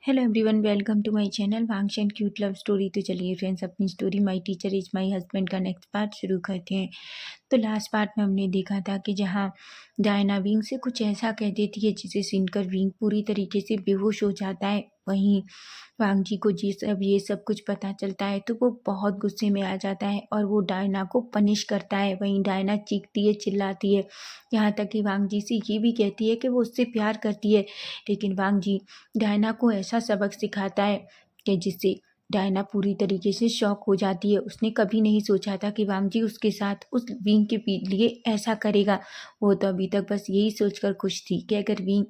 Hello everyone, welcome to my channel वांग्स and cute love story. तो चलिए friends, अपनी story my teacher is my husband का next part शुरू करते हैं। तो लास्ट पार्ट में हमने देखा था कि जहाँ डायना विंग से कुछ ऐसा कह देती है जिसे सुनकर विंग पूरी तरीके से बेहोश हो जाता है। वहीं वांग जी को ये सब कुछ पता चलता है तो वो बहुत गुस्से में आ जाता है और वो डायना को पनिश करता है। वहीं डायना चीखती है, चिल्लाती है, यहाँ तक कि वांग जी से ये भी कहती है कि वो उससे प्यार करती है। लेकिन वांग जी डायना को ऐसा सबक सिखाता है कि जिससे डायना पूरी तरीके से शॉक हो जाती है। उसने कभी नहीं सोचा था कि वांग जी उसके साथ उस विंग के लिए ऐसा करेगा। वो तो अभी तक बस यही सोचकर खुश थी कि अगर विंग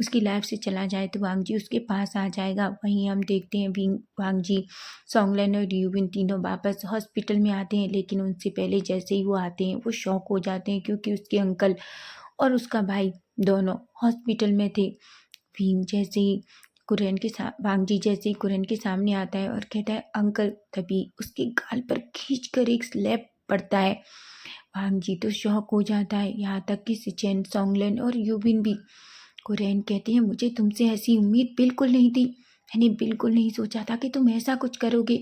उसकी लाइफ से चला जाए तो वांग जी उसके पास आ जाएगा। वहीं हम देखते हैं वांग जी, सॉन्गलेन और यूविन तीनों वापस हॉस्पिटल में आते हैं। लेकिन उनसे पहले जैसे ही वो आते हैं वो शॉक हो जाते हैं क्योंकि उसके अंकल और उसका भाई दोनों हॉस्पिटल में थे। विंग जैसे ही वांग जी जैसे ही कुरेन के सामने आता है और कहता है अंकल, तभी उसके गाल पर खींच कर एक स्लैप पड़ता है। वांग जी तो शॉक हो जाता है, यहाँ तक कि सिचेन, सॉन्गलेन और यूबिन भी। कुरेन कहते हैं मुझे तुमसे ऐसी उम्मीद बिल्कुल नहीं थी। मैंने बिल्कुल नहीं सोचा था कि तुम ऐसा कुछ करोगे।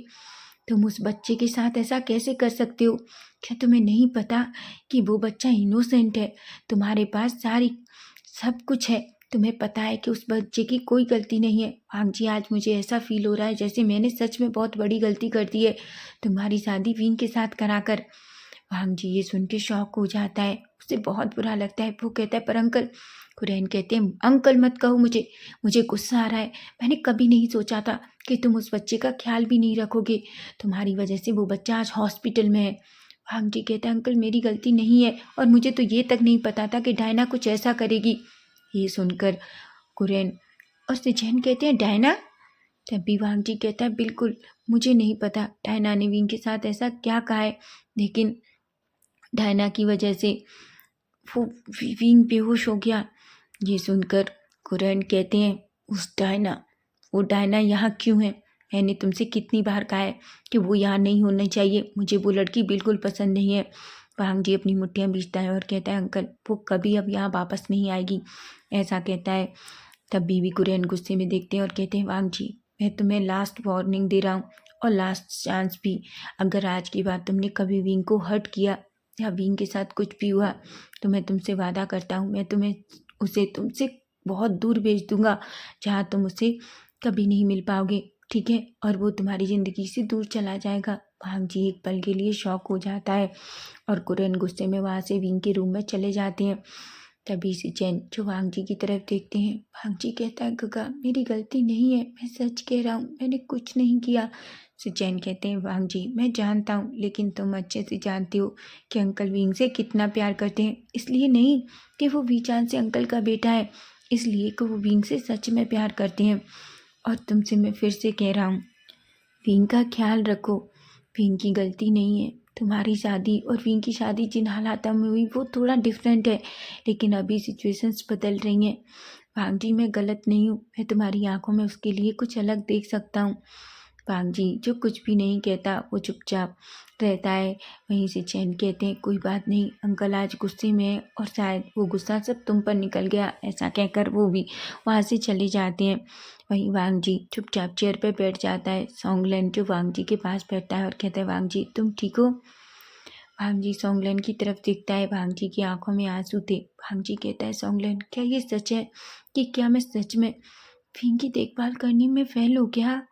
तुम उस बच्चे के साथ ऐसा कैसे कर सकते हो? क्या तुम्हें नहीं पता कि वो बच्चा इनोसेंट है? तुम्हारे पास सब कुछ है। तुम्हें पता है कि उस बच्चे की कोई गलती नहीं है। वांग जी, आज मुझे ऐसा फील हो रहा है जैसे मैंने सच में बहुत बड़ी गलती कर दी है तुम्हारी शादी विंग के साथ कराकर। वांग जी ये सुन के शॉक हो जाता है, उसे बहुत बुरा लगता है। वो कहता है पर अंकल। कुरैन कहते हैं अंकल मत कहो मुझे, मुझे गुस्सा आ रहा है। मैंने कभी नहीं सोचा था कि तुम उस बच्चे का ख्याल भी नहीं रखोगे। तुम्हारी वजह से वो बच्चा आज हॉस्पिटल में है। वांग जी कहता है अंकल मेरी गलती नहीं है और मुझे तो ये तक नहीं पता था कि डायना कुछ ऐसा करेगी। ये सुनकर कुरैन और सिचेन कहते हैं डायना। तभी वांग जी कहता है बिल्कुल मुझे नहीं पता डायना ने विंग के साथ ऐसा क्या कहा है, लेकिन डायना की वजह से वो विंग बेहोश हो गया। ये सुनकर कुरैन कहते हैं वो डायना यहाँ क्यों है? मैंने तुमसे कितनी बार कहा है कि वो यहाँ नहीं होनी चाहिए। मुझे वो लड़की बिल्कुल पसंद नहीं है। वांग जी अपनी मुट्ठियाँ बीचता है और कहता है अंकल वो कभी अब यहाँ वापस नहीं आएगी, ऐसा कहता है। तब बीवी कुरैन गुस्से में देखते हैं और कहते हैं वांग जी, मैं तुम्हें लास्ट वार्निंग दे रहा हूँ और लास्ट चांस भी। अगर आज की बात तुमने कभी विंग को हर्ट किया या विंग के साथ कुछ भी हुआ तो मैं तुमसे वादा करता हूँ मैं उसे तुमसे बहुत दूर भेज दूंगा, जहाँ तुम उसे कभी नहीं मिल पाओगे, ठीक है? और वो तुम्हारी ज़िंदगी से दूर चला जाएगा। वांग जी एक पल के लिए शॉक हो जाता है और कुरैन गुस्से में वहाँ से विंग के रूम में चले जाते हैं। तभी सिचेन जो वांग जी की तरफ देखते हैं, वांग जी कहता है गगा मेरी गलती नहीं है, मैं सच कह रहा हूँ, मैंने कुछ नहीं किया। सिचेन कहते हैं वांग जी मैं जानता हूँ, लेकिन तुम अच्छे से जानते हो कि अंकल विंग से कितना प्यार करते हैं। इसलिए नहीं कि वो वीचान से अंकल का बेटा है, इसलिए कि वो विंग से सच में प्यार करते हैं। और तुमसे मैं फिर से कह रहा हूँ, विंग का ख्याल रखो। विंग की गलती नहीं है। तुम्हारी शादी और विंग की शादी जिन हालातों में हुई वो थोड़ा डिफरेंट है, लेकिन अभी सिचुएशंस बदल रही हैं। वांग जी मैं गलत नहीं हूँ, मैं तुम्हारी आंखों में उसके लिए कुछ अलग देख सकता हूँ। वांग जी जो कुछ भी नहीं कहता वो चुपचाप रहता है। वहीं से चैन कहते हैं कोई बात नहीं, अंकल आज गुस्से में है और शायद वो गुस्सा सब तुम पर निकल गया, ऐसा कहकर वो भी वहाँ से चले जाते हैं। वहीं वांग जी चुपचाप चेयर पे बैठ जाता है। सॉन्गलैन जो वांग जी के पास बैठता है और कहता है वांग जी तुम ठीक हो? वांग जी सॉन्गलैन की तरफ देखता है, वांग जी की आंखों में आंसू थे। वांग जी कहता है सॉन्गलैन क्या ये सच है कि क्या मैं सच में विंग की देखभाल करने में फेल हो गया?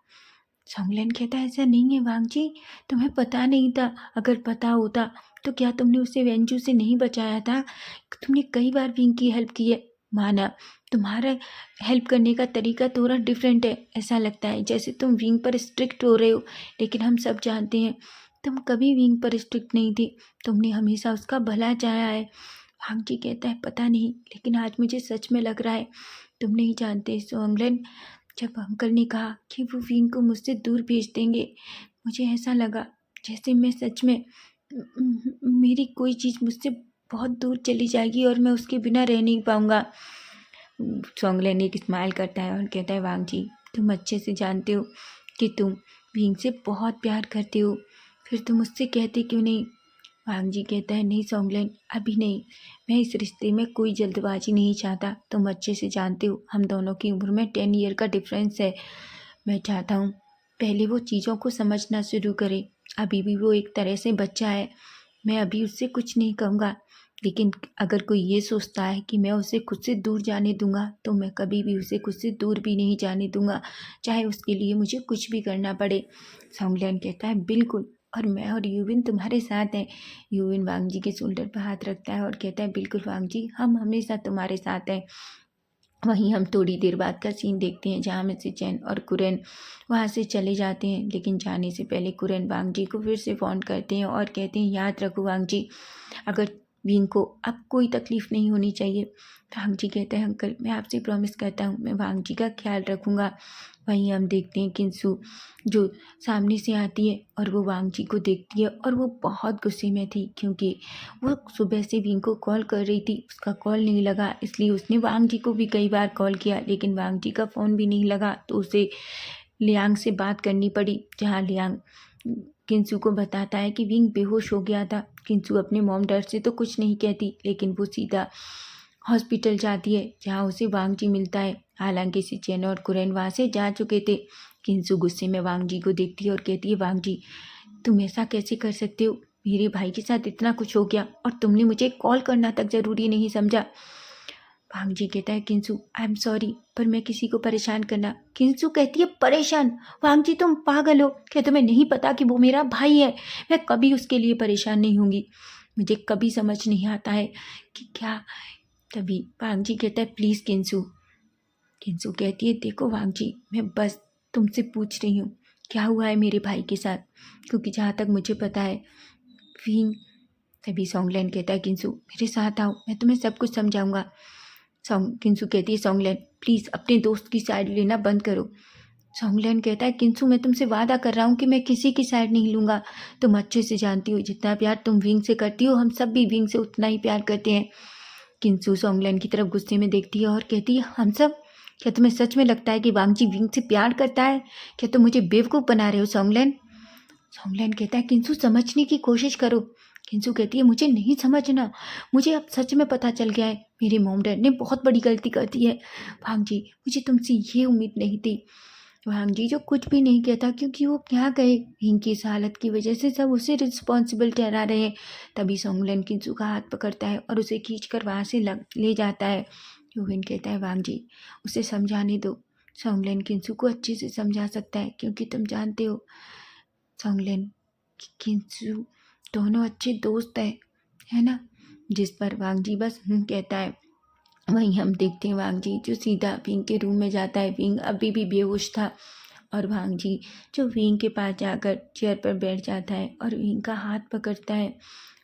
सॉन्गलैन कहता है ऐसा नहीं है वांग जी, तुम्हें पता नहीं था। अगर पता होता तो क्या तुमने उसे वेंजू से नहीं बचाया था? तुमने कई बार विंग की हेल्प की है, माना तुम्हारा हेल्प करने का तरीका थोड़ा डिफरेंट है। ऐसा लगता है जैसे तुम विंग पर स्ट्रिक्ट हो रहे हो, लेकिन हम सब जानते हैं तुम कभी विंग पर स्ट्रिक्ट नहीं थी। तुमने हमेशा उसका भला चाहा है। वांग जी कहता है पता नहीं, लेकिन आज मुझे सच में लग रहा है तुम नहीं जानते सॉन्गलैन। जब अंकल ने कहा कि वो विंग को मुझसे दूर भेज देंगे, मुझे ऐसा लगा जैसे मैं सच में मेरी कोई चीज़ मुझसे बहुत दूर चली जाएगी और मैं उसके बिना रह नहीं पाऊँगा। सॉन्गलैन एक स्माइल करता है और कहता है वांग जी तुम अच्छे से जानते हो कि तुम विंग से बहुत प्यार करते हो, फिर तुम मुझसे कहते क्यों नहीं? वांग जी कहता है, नहीं सोंगलेन, अभी नहीं। मैं इस रिश्ते में कोई जल्दबाजी नहीं चाहता। तुम अच्छे से जानते हो हम दोनों की उम्र में 10 ईयर का डिफरेंस है। मैं चाहता हूँ पहले वो चीज़ों को समझना शुरू करे। अभी भी वो एक तरह से बच्चा है। मैं अभी उससे कुछ नहीं कहूँगा, लेकिन अगर कोई ये सोचता है कि मैं उसे खुद से दूर जाने दूंगा तो मैं कभी भी उसे खुद से दूर भी नहीं जाने दूंगा, चाहे उसके लिए मुझे कुछ भी करना पड़े। सोंगलिन कहता है, बिल्कुल, और मैं और यूविन तुम्हारे साथ हैं। यूविन वांग जी के शोल्डर पर हाथ रखता है और कहता है, बिल्कुल वांग जी, हम हमेशा तुम्हारे साथ हैं। वहीं हम थोड़ी देर बाद का सीन देखते हैं जहाँ मिस्टर चैन और कुरेन वहाँ से चले जाते हैं, लेकिन जाने से पहले कुरेन वांग जी को फिर से फ़ोन करते हैं और कहते हैं, याद रखो वांग जी, अगर विंग को अब कोई तकलीफ़ नहीं होनी चाहिए। वांग जी कहते हैं, अंकल मैं आपसे प्रॉमिस करता हूँ मैं वांग जी का ख्याल रखूँगा। वहीं हम देखते हैं किंसु जो सामने से आती है और वो वांग जी को देखती है और वो बहुत गुस्से में थी, क्योंकि वो सुबह से विंग को कॉल कर रही थी, उसका कॉल नहीं लगा, इसलिए उसने वांग जी को भी कई बार कॉल किया, लेकिन वांग जी का फ़ोन भी नहीं लगा, तो उसे लियांग से बात करनी पड़ी, जहाँ लियांग किंसु को बताता है कि विंग बेहोश हो गया था। किंसु अपने मॉम डैड से तो कुछ नहीं कहती, लेकिन वो सीधा हॉस्पिटल जाती है, जहाँ उसे वांग जी मिलता है। हालांकि सिचेन और कुरेन वहाँ से जा चुके थे। किंसु गुस्से में वांग जी को देखती है और कहती है, वांग जी, तुम ऐसा कैसे कर सकते हो? मेरे भाई के साथ इतना कुछ हो गया और तुमने मुझे कॉल करना तक ज़रूरी नहीं समझा। वांग जी कहता है, किंसु आई एम सॉरी, पर मैं किसी को परेशान करना। किंसु कहती है, परेशान? वांग जी तुम पागल हो क्या? तुम्हें नहीं पता कि वो मेरा भाई है? मैं कभी उसके लिए परेशान नहीं होंगी। मुझे कभी समझ नहीं आता है कि क्या। तभी वांग जी कहता है, प्लीज़ किंसु। किंसु कहती है, देखो वांग जी, मैं बस तुमसे पूछ रही हूँ क्या हुआ है मेरे भाई के साथ, क्योंकि जहाँ तक मुझे पता है विंग। तभी सोंगलेन कहता है, किंसु मेरे साथ आओ, मैं तुम्हें सब कुछ समझाऊंगा। किंसु कहती है, सोंगलेन प्लीज़ अपने दोस्त की साइड लेना बंद करो। सोंगलेन कहता है, किंसु मैं तुमसे वादा कर रहा हूँ कि मैं किसी की साइड नहीं लूँगा। तुम अच्छे से जानती हो जितना प्यार तुम विंग से करती हो, हम सब भी विंग से उतना ही प्यार करते हैं। किंसु सोंगलेन की तरफ गुस्से में देखती है और कहती है, हम सब? क्या तुम्हें सच में लगता है कि वांग जी विंग से प्यार करता है? क्या तुम मुझे बेवकूफ़ बना रहे हो सोंगलेन? सोंगलेन कहता है, किंसु समझने की कोशिश करो। किंसु कहती है, मुझे नहीं समझना, मुझे अब सच में पता चल गया है मेरे मॉम डैड ने बहुत बड़ी गलती कर दी है। वांग जी, मुझे तुमसे ये उम्मीद नहीं थी। वांग जी जो कुछ भी नहीं कहता, क्योंकि वो क्या कहे, विंग की इस हालत की वजह से सब उसे रिस्पॉन्सिबल ठहरा रहे हैं। तभी सोंगलेन किंसु का हाथ पकड़ता है और उसे खींच कर वहाँ से ले जाता है। यूविन कहता है, वांग जी उसे समझाने दो। सोंगलेन किंसु को अच्छे से समझा सकता है, क्योंकि तुम जानते हो सोंगलेन किंसु दोनों अच्छे दोस्त हैं, है ना? जिस पर वांग जी बस कहता है। वहीं हम देखते हैं वांग जी जो सीधा विंग के रूम में जाता है। विंग अभी भी बेहोश था और वांग जी जो विंग के पास जाकर चेयर पर बैठ जाता है और विंग का हाथ पकड़ता है।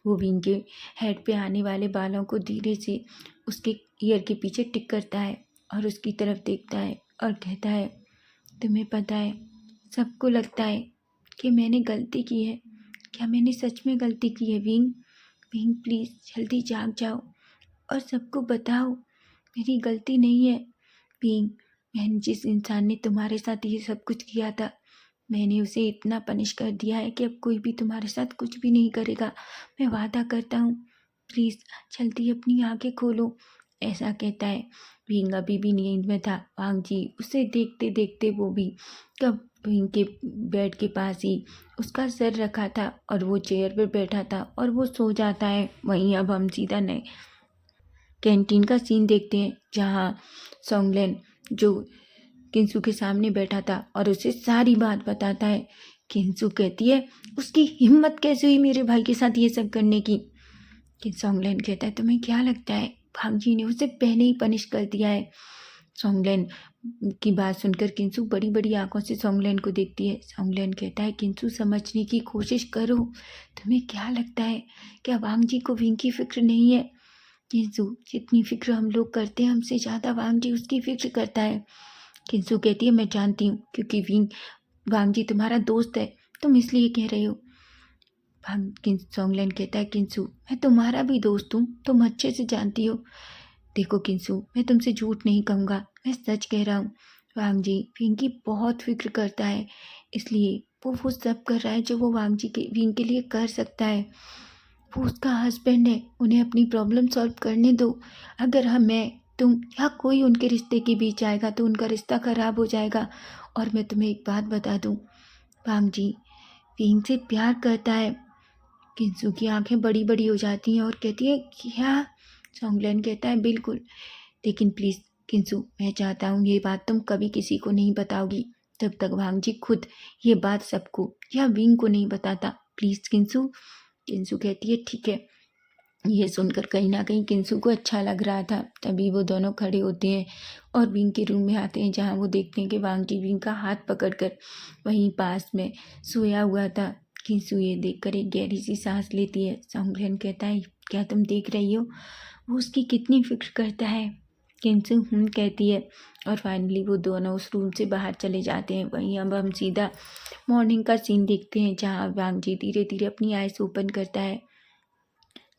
वो विंग के हेड पे आने वाले बालों को धीरे से उसके ईयर के पीछे टिक करता है और उसकी तरफ देखता है और कहता है, तुम्हें पता है, सबको लगता है कि मैंने गलती की है। क्या मैंने सच में गलती की है विंग? विंग प्लीज़ जल्दी जाग जाओ और सबको बताओ मेरी गलती नहीं है। विंग, मैंने जिस इंसान ने तुम्हारे साथ ये सब कुछ किया था, मैंने उसे इतना पनिश कर दिया है कि अब कोई भी तुम्हारे साथ कुछ भी नहीं करेगा। मैं वादा करता हूँ, प्लीज़ जल्दी अपनी आंखें खोलो। ऐसा कहता है। विंग अभी भी नींद में था। वांग जी उसे देखते देखते वो भी कब विंग के बेड के पास ही उसका सर रखा था और वो चेयर पर बैठा था और वो सो जाता है। वहीं अब हम सीधा नए कैंटीन का सीन देखते हैं, जहाँ सोंगलेन जो किंसु के सामने बैठा था और उसे सारी बात बताता है। किंसु कहती है, उसकी हिम्मत कैसे हुई मेरे भाई के साथ ये सब करने की? कि सोंगलेन कहता है, तुम्हें क्या लगता है भांग जी ने उसे पहले ही पनिश कर दिया है? सोंगलेन की बात सुनकर किंसु बड़ी बड़ी आंखों से सोंगलेन को देखती है। सोंगलेन कहता है, किंसु समझने की कोशिश करो, तुम्हें क्या लगता है क्या वांग जी को विंग की फिक्र नहीं है? किंसु, जितनी फिक्र हम लोग करते हैं हमसे ज़्यादा वांग जी उसकी फिक्र करता है। किंसु कहती है, मैं जानती हूँ, क्योंकि वांग जी तुम्हारा दोस्त है, तुम इसलिए कह रहे हो। सोंगलेन कहता है, किंसु मैं तुम्हारा भी दोस्त हूँ, तुम अच्छे से जानती हो। देखो किंसु, मैं तुमसे झूठ नहीं कहूँगा, मैं सच कह रहा हूँ। वांग जी विंग की बहुत फिक्र करता है, इसलिए वो सब कर रहा है जो वो वांग जी के विंग के लिए कर सकता है। वो उसका हस्बैंड है, उन्हें अपनी प्रॉब्लम सॉल्व करने दो। अगर मैं तुम या कोई उनके रिश्ते के बीच आएगा तो उनका रिश्ता खराब हो जाएगा। और मैं तुम्हें एक बात बता दूं, वांग जी विंग से प्यार करता है। किंसू की आंखें बड़ी बड़ी हो जाती हैं और कहती है क्या? सॉन्गलैन कहता है बिल्कुल, लेकिन प्लीज़ किंसू, मैं चाहता हूँ ये बात तुम कभी किसी को नहीं बताओगी जब तक वांग जी खुद ये बात सबको या विंग को नहीं बताता। प्लीज़ किंसू। किंसू कहती है ठीक है। ये सुनकर कहीं ना कहीं किंसू को अच्छा लग रहा था। तभी वो दोनों खड़े होते हैं और विंग के रूम में आते हैं, जहाँ वो देखते हैं कि वांग जी विंग का हाथ पकड़कर वहीं पास में सोया हुआ था। किंसू ये देखकर एक गहरी सी सांस लेती है। सॉन्गलैन कहता है क्या तुम देख रही हो वो उसकी कितनी फिक्र करता है? किंसू कहती है। और फाइनली वो दोनों उस रूम से बाहर चले जाते हैं। वहीं अब हम सीधा मॉर्निंग का सीन देखते हैं, जहाँ वांग जी धीरे धीरे अपनी आइज ओपन करता है,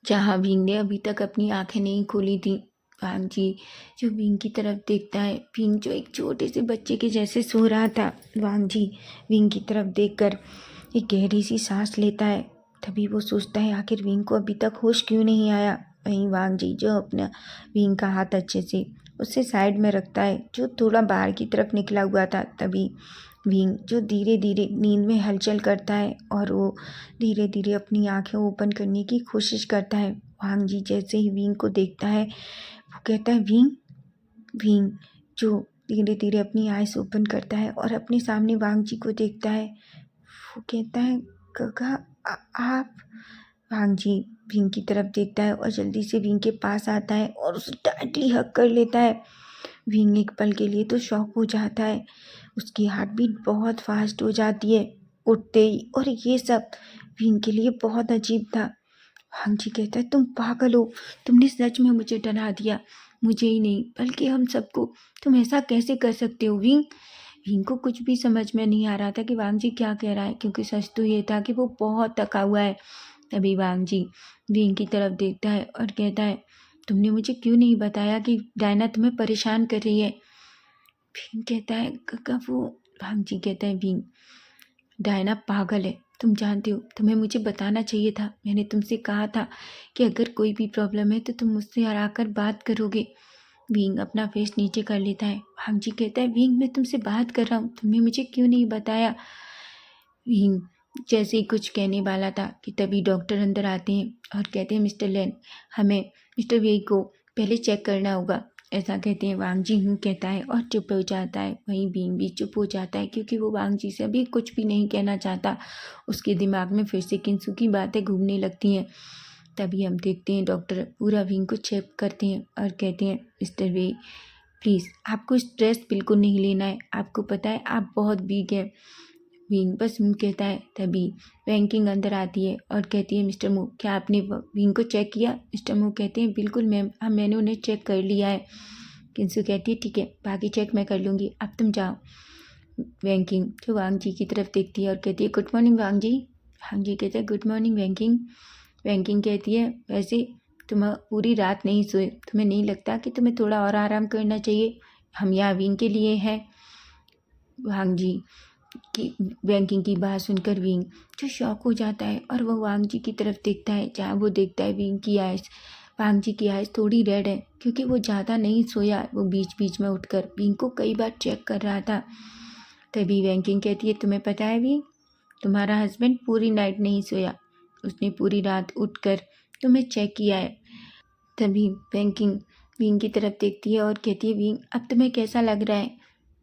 जहाँ विंग ने अभी तक अपनी आंखें नहीं खोली थी। वांग जी जो विंग की तरफ देखता है, विंग जो एक छोटे से बच्चे के जैसे सो रहा था। वांग जी विंग की तरफ देखकर एक गहरी सी सांस लेता है। तभी वो सोचता है आखिर विंग को अभी तक होश क्यों नहीं आया। वहीं वांग जी जो अपना विंग का हाथ अच्छे से उससे साइड में रखता है, जो थोड़ा बाहर की तरफ निकला हुआ था। तभी विंग जो धीरे धीरे नींद में हलचल करता है और वो धीरे धीरे अपनी आंखें ओपन करने की कोशिश करता है। वांग जी जैसे ही विंग को देखता है वो कहता है विंग। विंग जो धीरे धीरे अपनी आइज ओपन करता है और अपने सामने वांग जी को देखता है। वो कहता है गगा आप? वांग जी विंग की तरफ देखता है और जल्दी से विंग के पास आता है और उसे टाइटली हग कर लेता है। विंग एक पल के लिए तो शॉक हो जाता है, उसकी हार्ट बीट बहुत फास्ट हो जाती है उठते ही, और ये सब विंग के लिए बहुत अजीब था। वांग जी कहता है तुम पागल हो, तुमने सच में मुझे डरा दिया, मुझे ही नहीं बल्कि हम सबको। तुम ऐसा कैसे कर सकते हो विंग? विंग को कुछ भी समझ में नहीं आ रहा था कि वांग जी क्या कह रहा है, क्योंकि सच तो ये था कि वो बहुत थका हुआ है। तभी वांग जी विंग की तरफ देखता है और कहता है तुमने मुझे क्यों नहीं बताया कि डायना तुम्हें परेशान कर रही है? विंग कहता है काका वो। वांग जी कहता है विंग डायना पागल है, तुम जानते हो, तुम्हें मुझे बताना चाहिए था। मैंने तुमसे कहा था कि अगर कोई भी प्रॉब्लम है तो तुम मुझसे आकर बात करोगे। विंग अपना फेस नीचे कर लेता है। वांग जी कहता है विंग मैं तुमसे बात कर रहा हूँ, तुमने मुझे क्यों नहीं बताया? विंग जैसे ही कुछ कहने वाला था कि तभी डॉक्टर अंदर आते हैं और कहते हैं मिस्टर लेन, हमें मिस्टर वे को पहले चेक करना होगा। ऐसा कहते हैं। वांग जी कहता है और चुप हो जाता है। वहीं बीन भी चुप हो जाता है, क्योंकि वो वांग जी से अभी कुछ भी नहीं कहना चाहता। उसके दिमाग में फिर से किंसू की बातें घूमने लगती हैं। तभी हम देखते हैं डॉक्टर पूरा विंग को चेक करते हैं और कहते हैं मिस्टर वे प्लीज़ आपको स्ट्रेस बिल्कुल नहीं लेना है, आपको पता है आप बहुत वीक हैं। विंग बस कहता है। तभी वैंकिंग अंदर आती है और कहती है मिस्टर मू क्या आपने विंग को चेक किया? मिस्टर मू कहते हैं बिल्कुल मैम, मैंने उन्हें चेक कर लिया है। किंसू कहती है ठीक है, बाकी चेक मैं कर लूँगी, अब तुम जाओ। वैंकिंग जो वांग जी की तरफ देखती है और कहती है गुड मॉर्निंग वांग जी। वांग जी कहते हैं गुड मॉर्निंग वैंकिंग। वैंकिंग कहती है वैसे तुम पूरी रात नहीं सोए, तुम्हें नहीं लगता कि तुम्हें थोड़ा और आराम करना चाहिए? हम यहाँ विंग के लिए हैं। वांग जी की बैंकिंग की बात सुनकर विंग जो शॉक हो जाता है और वो वांग जी की तरफ देखता है, जहाँ वो देखता है विंग की आइज, वांग जी की आइज थोड़ी रेड है, क्योंकि वो ज़्यादा नहीं सोया। वो बीच बीच में उठकर विंग को कई बार चेक कर रहा था। तभी वैंकिंग कहती है तुम्हें पता है विंग, तुम्हारा हस्बैंड पूरी नाइट नहीं सोया, उसने पूरी रात उठकर तुम्हें चेक किया है। तभी वैंकिंग विंग की तरफ देखती है और कहती है विंग अब तुम्हें कैसा लग रहा है?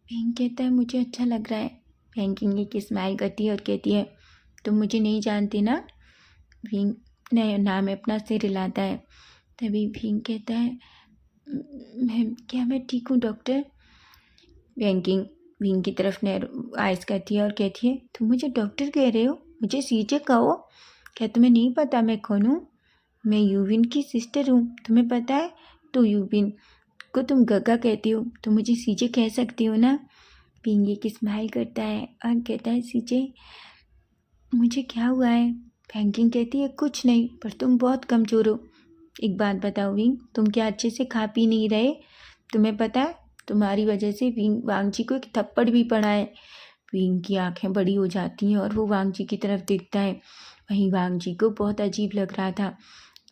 विंग कहता है मुझे अच्छा लग रहा है। वैंकिंग एक स्माइल करती है और कहती है तुम मुझे नहीं जानती ना? विंग ने नाम अपना सिर हिलाता है। तभी विंग कहता है मैम क्या मैं ठीक हूँ डॉक्टर? वैंकिंग विंग की तरफ आइज करती है और कहती है तुम मुझे डॉक्टर कह रहे हो, मुझे सीजे कहो। क्या तुम्हें नहीं पता मैं कौन हूँ? मैं यूविन की सिस्टर हूँ, तुम्हें पता है? तो यूविन को तुम गगा कहती हो तो मुझे सीजे कह सकती हो ना? विंग एक स्माइल करता है और कहता है सीजे मुझे क्या हुआ है? वैंकिंग कहती है कुछ नहीं, पर तुम बहुत कमज़ोर हो। एक बात बताओ विंग, तुम क्या अच्छे से खा पी नहीं रहे? तुम्हें पता है तुम्हारी वजह से वांग जी को एक थप्पड़ भी पड़ा है। विंग की आंखें बड़ी हो जाती हैं और वो वांग जी की तरफ देखता है। वहीं वांग जी को बहुत अजीब लग रहा था।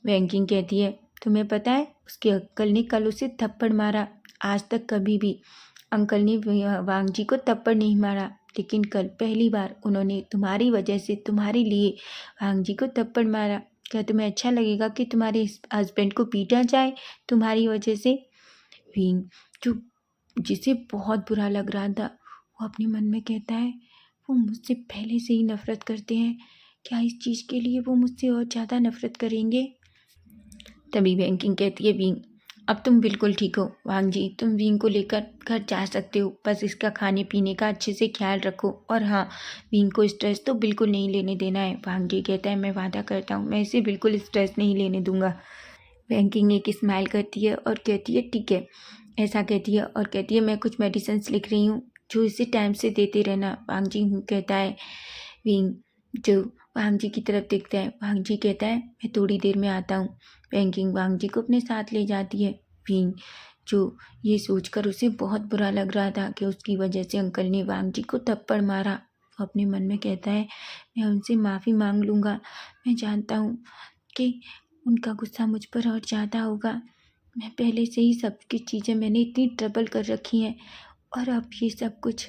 वैंकिंग कहती है, तुम्हें पता है उसके अंकल ने कल उसे थप्पड़ मारा। आज तक कभी भी अंकल ने वांग जी को थप्पड़ नहीं मारा, लेकिन कल पहली बार उन्होंने तुम्हारी वजह से, तुम्हारे लिए वांग जी को थप्पड़ मारा। क्या तुम्हें अच्छा लगेगा कि तुम्हारे हस्बैंड को पीटा जाए तुम्हारी वजह से? विंग, जो जिसे बहुत बुरा लग रहा था, वो अपने मन में कहता है, वो मुझसे पहले से ही नफरत करते हैं, क्या इस चीज़ के लिए वो मुझसे और ज़्यादा नफरत करेंगे? तभी वैंकिंग कहती है, विंग अब तुम बिल्कुल ठीक हो वांग जी, तुम विंग को लेकर घर जा सकते हो, बस इसका खाने पीने का अच्छे से ख्याल रखो। और हाँ, विंग को स्ट्रेस तो बिल्कुल नहीं लेने देना है। वांग जी कहता है, मैं वादा करता हूँ मैं इसे बिल्कुल स्ट्रेस नहीं लेने दूंगा। वैंकिंग एक स्माइल करती है और कहती है, ठीक है। ऐसा कहती है और कहती है, मैं कुछ मेडिसिन लिख रही हूँ, जो इसे टाइम से देते रहना। वांग जी कहता है। विंग जो वांग जी की तरफ देखता है, वांग जी कहता है, मैं थोड़ी देर में आता हूँ। वैंकिंग वांग जी को अपने साथ ले जाती है। विंग जो ये सोचकर उसे बहुत बुरा लग रहा था कि उसकी वजह से अंकल ने वांग जी को थप्पड़ मारा, वो अपने मन में कहता है, मैं उनसे माफ़ी मांग लूँगा। मैं जानता हूँ कि उनका गुस्सा मुझ पर और ज़्यादा होगा। मैं पहले से ही सबकी चीज़ें मैंने इतनी ट्रबल कर रखी हैं, और अब ये सब कुछ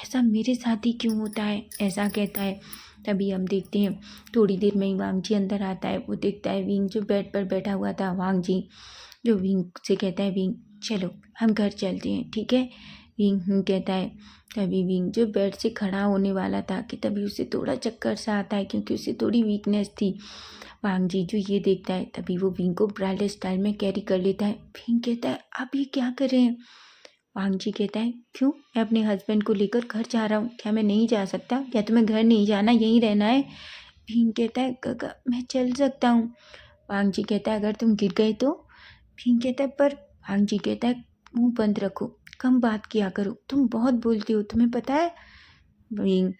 ऐसा मेरे साथ ही क्यों होता है? ऐसा कहता है। तभी हम देखते हैं थोड़ी देर में ही वांग जी अंदर आता है। वो देखता है विंग जो बेड पर बैठा हुआ था। वांग जी जो विंग से कहता है, विंग चलो हम घर चलते हैं, ठीक है? विंग कहता है। तभी विंग जो बेड से खड़ा होने वाला था कि तभी उसे थोड़ा चक्कर सा आता है, क्योंकि उसे थोड़ी वीकनेस थी। वांग जी जो ये देखता है, तभी वो विंग को ब्राइडल स्टाइल में कैरी कर लेता है। विंग कहता है, आप ये क्या कर रहे हैं? वांग जी कहता है, क्यों? मैं अपने हस्बैंड को लेकर घर जा रहा हूँ, क्या मैं नहीं जा सकता? क्या तुम्हें घर नहीं जाना, यहीं रहना है? भीम कहता है, काका मैं चल सकता हूँ। वांग जी कहता है, अगर तुम गिर गए तो? भीम कहता है, पर वांग जी कहता है, मुंह बंद रखो, कम बात किया करो, तुम बहुत बोलती हो, तुम्हें पता है? भीम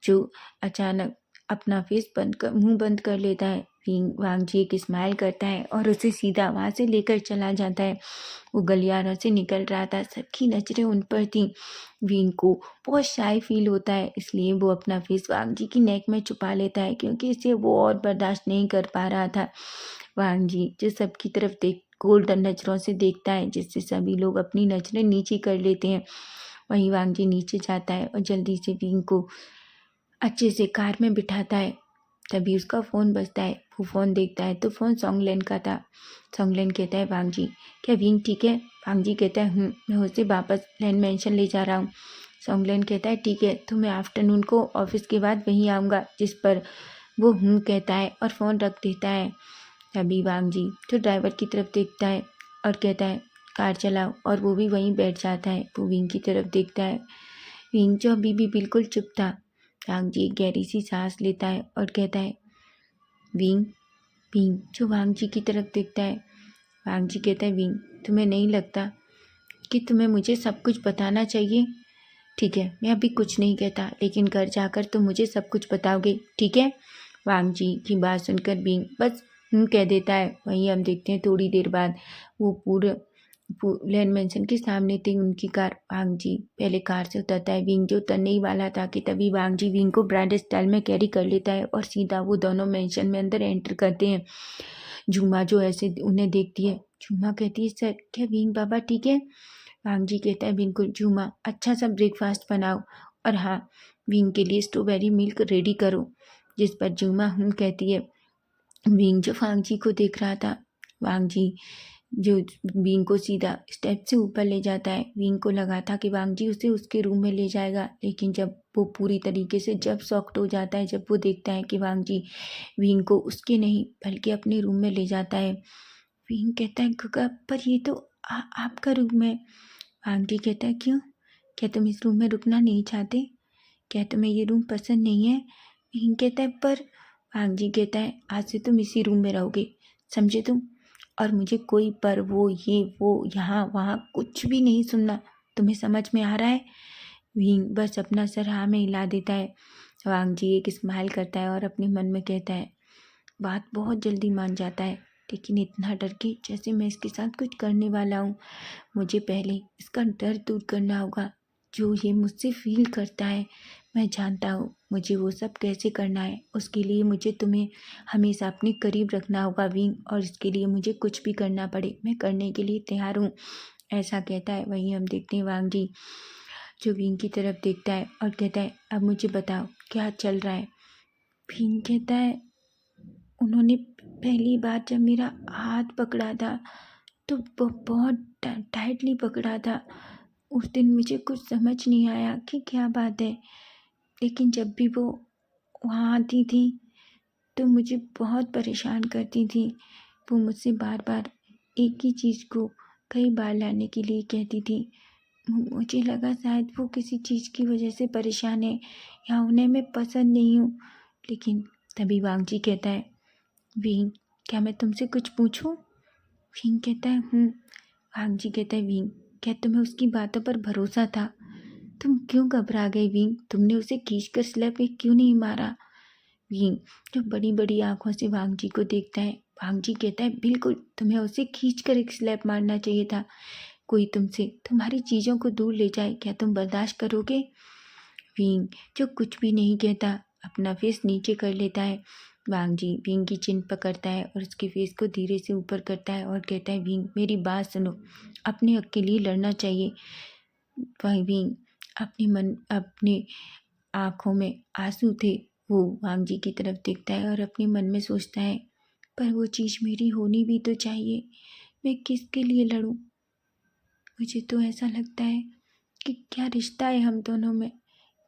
जो अचानक अपना फेस बंद कर, मुंह बंद कर लेता है। वांग जी एक स्माइल करता है और उसे सीधा वहाँ से लेकर चला जाता है। वो गलियारों से निकल रहा था, सबकी नजरें उन पर थीं। विंग को बहुत शाय फील होता है, इसलिए वो अपना फेस वांग जी की नेक में छुपा लेता है, क्योंकि इसे वो और बर्दाश्त नहीं कर पा रहा था। वांग जी जो सबकी तरफ देख गोल्डन नज़रों से देखता है, जिससे सभी लोग अपनी नज़रें नीचे कर लेते हैं। वहीं वांग जी नीचे जाता है और जल्दी से विंग को अच्छे से कार में बिठाता है। तभी उसका फ़ोन बजता है। वो फ़ोन देखता है तो फ़ोन सोंगलेन का था। सोंगलेन कहता है, वांग जी क्या विंग ठीक है? वांग जी कहता है, मैं उसे वापस लैंड मेंशन ले जा रहा हूँ। सोंगलेन कहता है, ठीक है, तो मैं आफ्टरनून को ऑफिस के बाद वहीं आऊँगा। जिस पर वो कहता है और फ़ोन रख देता है। तभी वांग जी तो ड्राइवर की तरफ देखता है और कहता है, कार चलाओ, और वो भी वहीं बैठ जाता है। वो विंग की तरफ देखता है। विंग जो अभी भी बिल्कुल चुप था। वांग जी एक गहरी सी सांस लेता है और कहता है, विंग। विंग जो वांग जी की तरफ देखता है। वांग जी कहता है, विंग तुम्हें नहीं लगता कि तुम्हें मुझे सब कुछ बताना चाहिए? ठीक है, मैं अभी कुछ नहीं कहता, लेकिन घर जाकर तुम मुझे सब कुछ बताओगे, ठीक है? वांग जी की बात सुनकर विंग बस कह देता है। वहीं हम देखते हैं थोड़ी देर बाद वो पूरे लैंड मेंशन के सामने थी उनकी कार। वांग जी पहले कार से उतरता है। विंग जो उतरने ही वाला था कि तभी वांग जी विंग को ब्रांड स्टाइल में कैरी कर लेता है और सीधा वो दोनों मेंशन में अंदर एंटर करते हैं। झूमा जो ऐसे उन्हें देखती है। झूमा कहती है, सर क्या विंग बाबा ठीक है? वांग जी कहता है, बिल्कुल झूमा, अच्छा सा ब्रेकफास्ट बनाओ, और हाँ, विंग के लिए स्ट्रॉबेरी मिल्क रेडी करो। जिस पर झूमा कहती है। विंग जो वांग जी को देख रहा था। वांग जी जो विंग को सीधा स्टेप से ऊपर ले जाता है। विंग को लगा था कि वांग जी उसे उसके रूम में ले जाएगा, लेकिन जब वो पूरी तरीके से जब शॉक्ड हो जाता है, जब वो देखता है कि वांग जी विंग को उसके नहीं बल्कि अपने रूम में ले जाता है। विंग कहता है, गगा पर ये तो आपका रूम है। वांग जी कहता है, क्यों? क्या तुम इस रूम में रुकना नहीं चाहते? क्या तुम्हें ये रूम पसंद नहीं है? विंग कहता है, पर वांग जी कहता है, आज से तुम इसी रूम में रहोगे, समझे तुम? और मुझे कोई पर वो ये वो यहाँ वहाँ कुछ भी नहीं सुनना। तुम्हें समझ में आ रहा है? विंग बस अपना सर हाँ में हिला देता है। वांग जी एक स्माइल करता है और अपने मन में कहता है, बात बहुत जल्दी मान जाता है, लेकिन इतना डर के जैसे मैं इसके साथ कुछ करने वाला हूँ। मुझे पहले इसका डर दूर करना होगा। जो ये मुझसे फ़ील करता है, मैं जानता हूँ मुझे वो सब कैसे करना है। उसके लिए मुझे तुम्हें हमेशा अपने करीब रखना होगा विंग, और इसके लिए मुझे कुछ भी करना पड़े मैं करने के लिए तैयार हूँ, ऐसा कहता है। वहीं हम देखते हैं वांग जी जो विंग की तरफ देखता है और कहता है, अब मुझे बताओ क्या चल रहा है। विंग कहता है, उन्होंने पहली बार जब मेरा हाथ पकड़ा था तो बहुत टाइटली पकड़ा था। उस दिन मुझे कुछ समझ नहीं आया कि क्या बात है, लेकिन जब भी वो वहाँ आती थी तो मुझे बहुत परेशान करती थी। वो मुझसे बार बार एक ही चीज़ को कई बार लाने के लिए कहती थी। मुझे लगा शायद वो किसी चीज़ की वजह से परेशान है या उन्हें मैं पसंद नहीं हूँ। लेकिन तभी वांग जी कहता है, विंग क्या मैं तुमसे कुछ पूछूं? विंग कहता है वांग जी कहता है, विंग क्या तुम्हें उसकी बातों पर भरोसा था? तुम क्यों घबरा गई विंग? तुमने उसे खींचकर स्लैप में क्यों नहीं मारा? विंग जो बड़ी बड़ी आंखों से वांग जी को देखता है। वांग जी कहता है, बिल्कुल तुम्हें उसे खींचकर एक स्लैप मारना चाहिए था। कोई तुमसे तुम्हारी चीज़ों को दूर ले जाए, क्या तुम बर्दाश्त करोगे? विंग जो कुछ भी नहीं कहता अपना फेस नीचे कर लेता है। वांग जी विंग की चिन पकड़ता है और उसके फेस को धीरे से ऊपर करता है और कहता है, विंग मेरी बात सुनो, अपने हक के लिए लड़ना चाहिए। वही विंग अपने आँखों में आंसू थे। वो वांग जी की तरफ देखता है और अपने मन में सोचता है, पर वो चीज़ मेरी होनी भी तो चाहिए। मैं किसके लिए लड़ूं? मुझे तो ऐसा लगता है कि क्या रिश्ता है हम दोनों में?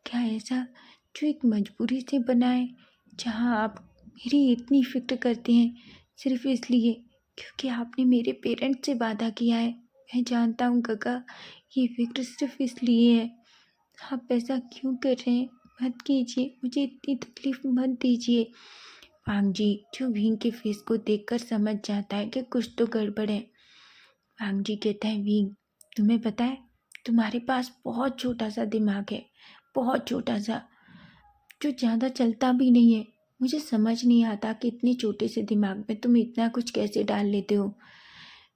क्या ऐसा जो एक मजबूरी से बना है, जहाँ आप मेरी इतनी फिक्र करते हैं सिर्फ इसलिए क्योंकि आपने मेरे पेरेंट्स से वादा किया है। मैं जानता हूँ गगा, ये फिक्र सिर्फ इसलिए है। आप ऐसा क्यों कर रहे हैं? मत कीजिए, मुझे इतनी तकलीफ मत दीजिए। वांग जी जो विंग के फेस को देखकर समझ जाता है कि कुछ तो गड़बड़ है। वांग जी कहता है, विंग तुम्हें पता है तुम्हारे पास बहुत छोटा सा दिमाग है, बहुत छोटा सा, जो ज़्यादा चलता भी नहीं है। मुझे समझ नहीं आता कि इतने छोटे से दिमाग में तुम इतना कुछ कैसे डाल लेते हो।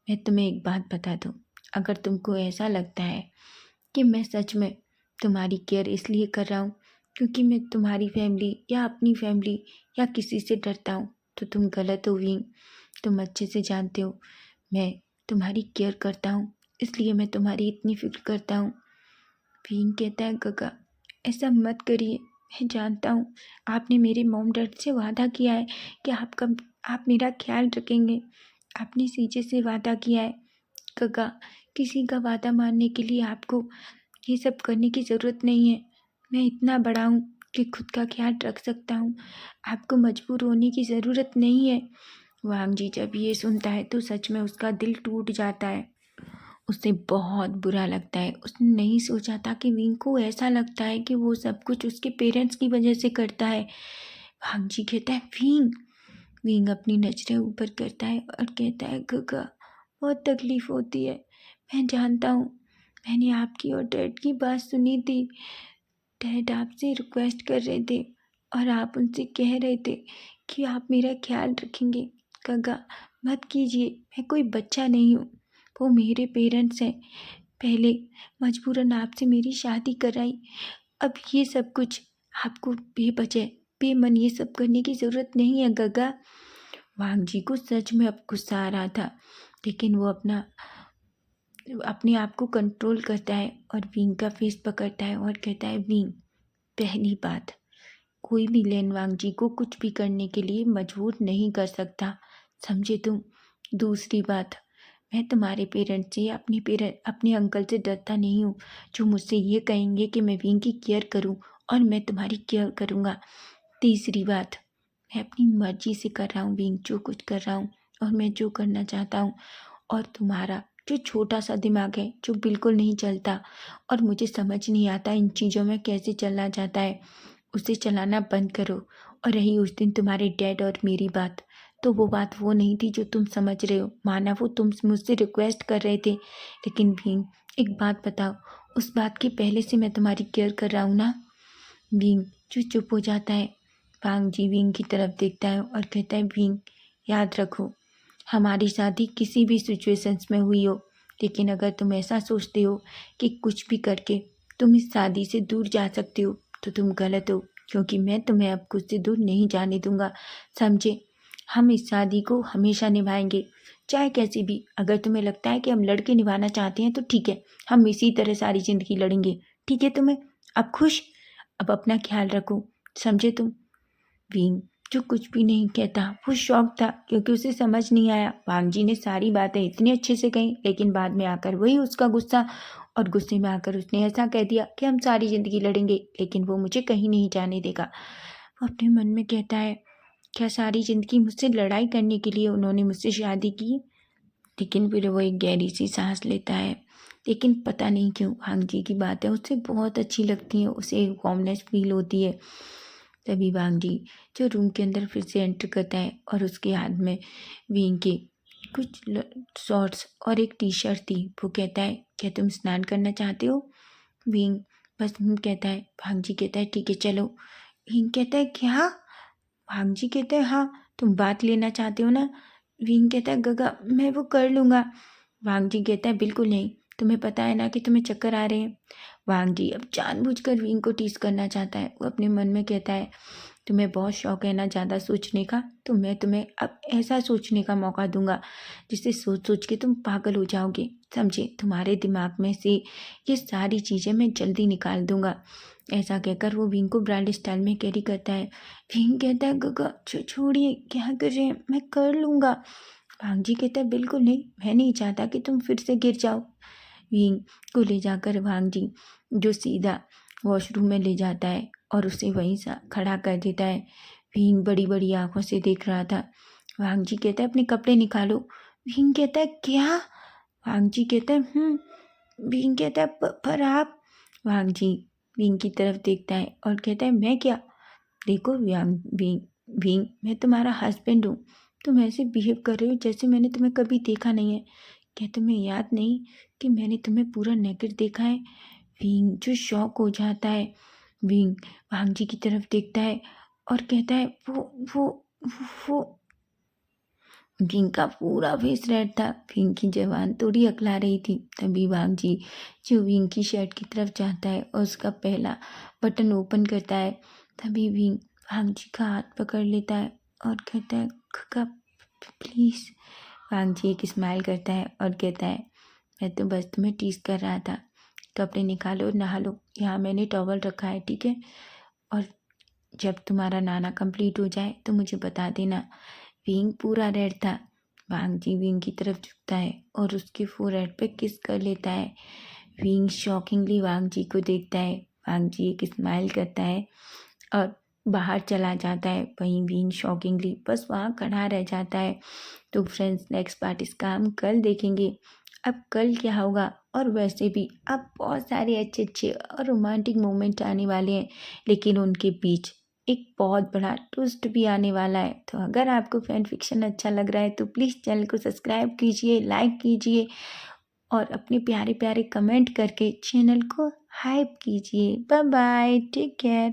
मैं तुम्हें एक बात बता दूँ, अगर तुमको ऐसा लगता है कि मैं सच में तुम्हारी केयर इसलिए कर रहा हूँ क्योंकि मैं तुम्हारी फैमिली या अपनी फैमिली या किसी से डरता हूँ, तो तुम गलत हो विंग। तुम अच्छे से जानते हो मैं तुम्हारी केयर करता हूँ, इसलिए मैं तुम्हारी इतनी फिक्र करता हूँ। विंग कहता है, गगा ऐसा मत करिए। मैं जानता हूँ आपने मेरे मॉम डैड से वादा किया है कि आप मेरा ख्याल रखेंगे। आपने सीजे से वादा किया है। गगा किसी का वादा मानने के लिए आपको ये सब करने की ज़रूरत नहीं है। मैं इतना बड़ा हूँ कि खुद का ख्याल रख सकता हूँ। आपको मजबूर होने की ज़रूरत नहीं है। वांग जी जब ये सुनता है तो सच में उसका दिल टूट जाता है। उसे बहुत बुरा लगता है। उसने नहीं सोचा था कि विंग को ऐसा लगता है कि वो सब कुछ उसके पेरेंट्स की वजह से करता है। वांग जी कहता है, विंग विंग अपनी नज़रें ऊपर करता है और कहता है, गगा बहुत तकलीफ़ होती है। मैं जानता हूँ, मैंने आपकी और डैड की बात सुनी थी। डैड आपसे रिक्वेस्ट कर रहे थे और आप उनसे कह रहे थे कि आप मेरा ख्याल रखेंगे। गगा मत कीजिए, मैं कोई बच्चा नहीं हूँ। वो मेरे पेरेंट्स हैं। पहले मजबूरन आपसे मेरी शादी कराई, अब ये सब कुछ आपको बेवजह बेमन ये सब करने की ज़रूरत नहीं है गगा। वांग जी को सच में अब गुस्सा आ रहा था, लेकिन वो अपने आप को कंट्रोल करता है और विंग का फेस पकड़ता है और कहता है, विंग पहली बात, कोई भी लेन वांग जी को कुछ भी करने के लिए मजबूर नहीं कर सकता, समझे तुम? दूसरी बात, मैं तुम्हारे पेरेंट्स से या अपने अंकल से डरता नहीं हूँ जो मुझसे ये कहेंगे कि मैं विंग की केयर करूँ, और मैं तुम्हारी केयर करूँगा। तीसरी बात, मैं अपनी मर्जी से कर रहा हूँ विंग, जो कुछ कर रहा हूँ और मैं जो करना चाहता हूँ। और तुम्हारा जो छोटा सा दिमाग है जो बिल्कुल नहीं चलता और मुझे समझ नहीं आता इन चीज़ों में कैसे चलना जाता है, उसे चलाना बंद करो। और रही उस दिन तुम्हारे डैड और मेरी बात, तो वो बात वो नहीं थी जो तुम समझ रहे हो। माना वो तुम मुझसे रिक्वेस्ट कर रहे थे, लेकिन भीम एक बात बताओ, उस बात के पहले से मैं तुम्हारी केयर कर रहा हूँ ना? भीम जो चुप हो जाता है। वांग जी विंग की तरफ देखता है और कहता है, विंग याद रखो, हमारी शादी किसी भी सिचुएशंस में हुई हो, लेकिन अगर तुम ऐसा सोचते हो कि कुछ भी करके तुम इस शादी से दूर जा सकते हो तो तुम गलत हो, क्योंकि मैं तुम्हें अब खुद से दूर नहीं जाने दूंगा, समझे। हम इस शादी को हमेशा निभाएंगे, चाहे कैसी भी। अगर तुम्हें लगता है कि हम लड़के निभाना चाहते हैं तो ठीक है, हम इसी तरह सारी जिंदगी लड़ेंगे। ठीक है तुम्हें अब खुश? अब अपना ख्याल रखो, समझे तुम। विंग जो कुछ भी नहीं कहता, वो शौक था, क्योंकि उसे समझ नहीं आया। वांग जी ने सारी बातें इतनी अच्छे से कही, लेकिन बाद में आकर वही उसका गुस्सा, और गुस्से में आकर उसने ऐसा कह दिया कि हम सारी जिंदगी लड़ेंगे, लेकिन वो मुझे कहीं नहीं जाने देगा। वो अपने मन में कहता है, क्या सारी जिंदगी मुझसे लड़ाई करने के लिए उन्होंने मुझसे शादी की? लेकिन फिर वो एक गहरी सी सांस लेता है। लेकिन पता नहीं क्यों वांग जी की बातें उसे बहुत अच्छी लगती हैं, उसे एक वार्मनेस फील होती है। तभी वांग जी जो रूम के अंदर फिर से एंटर करता है, और उसके हाथ में विंग के कुछ शॉर्ट्स और एक टी शर्ट थी। वो कहता है, क्या तुम स्नान करना चाहते हो? विंग बस कहता है। वांग जी कहता है, ठीक है चलो। विंग कहता है, क्या? वांग जी कहते हैं, हाँ तुम बात लेना चाहते हो ना? विंग कहता है, गगा मैं वो कर लूँगा। वांग जी कहता है, बिल्कुल नहीं, तुम्हें पता है ना कि तुम्हें चक्कर आ रहे हैं। वांग जी अब जानबूझकर विंग को टीस करना चाहता है। वो अपने मन में कहता है, तुम्हें बहुत शौक है ना ज़्यादा सोचने का, तो मैं तुम्हें अब ऐसा सोचने का मौका दूंगा जिससे सोच सोच के तुम पागल हो जाओगे, समझे। तुम्हारे दिमाग में से ये सारी चीज़ें मैं जल्दी निकाल दूंगा। ऐसा कहकर वो विंग को ब्राइड स्टाइल में कैरी करता है। विंग कहता है, गगा छोड़िए, क्या कर रहे हैं, मैं कर लूँगा। वांग जी कहता है, बिल्कुल नहीं, मैं नहीं चाहता कि तुम फिर से गिर जाओ। विंग को ले जाकर वांग जी जो सीधा वॉशरूम में ले जाता है और उसे वहीं सा खड़ा कर देता है। विंग बड़ी बड़ी आंखों से देख रहा था। वांग जी कहता है, अपने कपड़े निकालो। विंग कहता है, क्या? वांग जी कहता है, विंग कहता है, पर आप? वांग जी विंग की तरफ देखता है और कहता है, मैं क्या? देखो विंग, विंग मैं तुम्हारा हस्बैंड हूँ। तुम ऐसे बिहेव कर रहे हो जैसे मैंने तुम्हें कभी देखा नहीं है। क्या तुम्हें याद नहीं कि मैंने तुम्हें पूरा नेकेड देखा है? विंग जो शॉक हो जाता है। विंग वांग जी की तरफ देखता है और कहता है, वो विंग का पूरा फेस रेड था। विंग की जबान थोड़ी अकला रही थी। तभी वांग जी जो विंग की शर्ट की तरफ जाता है और उसका पहला बटन ओपन करता है। तभी विंग वांग जी का हाथ पकड़ लेता है और कहता है, काका प्लीज़। वांग जी एक स्माइल करता है और कहता है, मैं तो बस तुम्हें टीज कर रहा था। कपड़े निकालो और नहा लो, यहाँ मैंने टॉवल रखा है, ठीक है। और जब तुम्हारा नहाना कंप्लीट हो जाए तो मुझे बता देना। विंग पूरा रेड था। वांग जी विंग की तरफ झुकता है और उसके फोरहेड पे किस कर लेता है। विंग शॉकिंगली वांग जी को देखता है। वांग जी एक स्माइल करता है और बाहर चला जाता है। वहीं विंग शॉकिंगली बस वहाँ खड़ा रह जाता है। तो फ्रेंड्स, नेक्स्ट पार्ट इसका हम कल देखेंगे। अब कल क्या होगा, और वैसे भी अब बहुत सारे अच्छे अच्छे और रोमांटिक मोमेंट आने वाले हैं, लेकिन उनके बीच एक बहुत बड़ा ट्विस्ट भी आने वाला है। तो अगर आपको फैन फिक्शन अच्छा लग रहा है तो प्लीज़ चैनल को सब्सक्राइब कीजिए, लाइक कीजिए और अपने प्यारे प्यारे कमेंट करके चैनल को हाइप कीजिए। Bye bye, take care.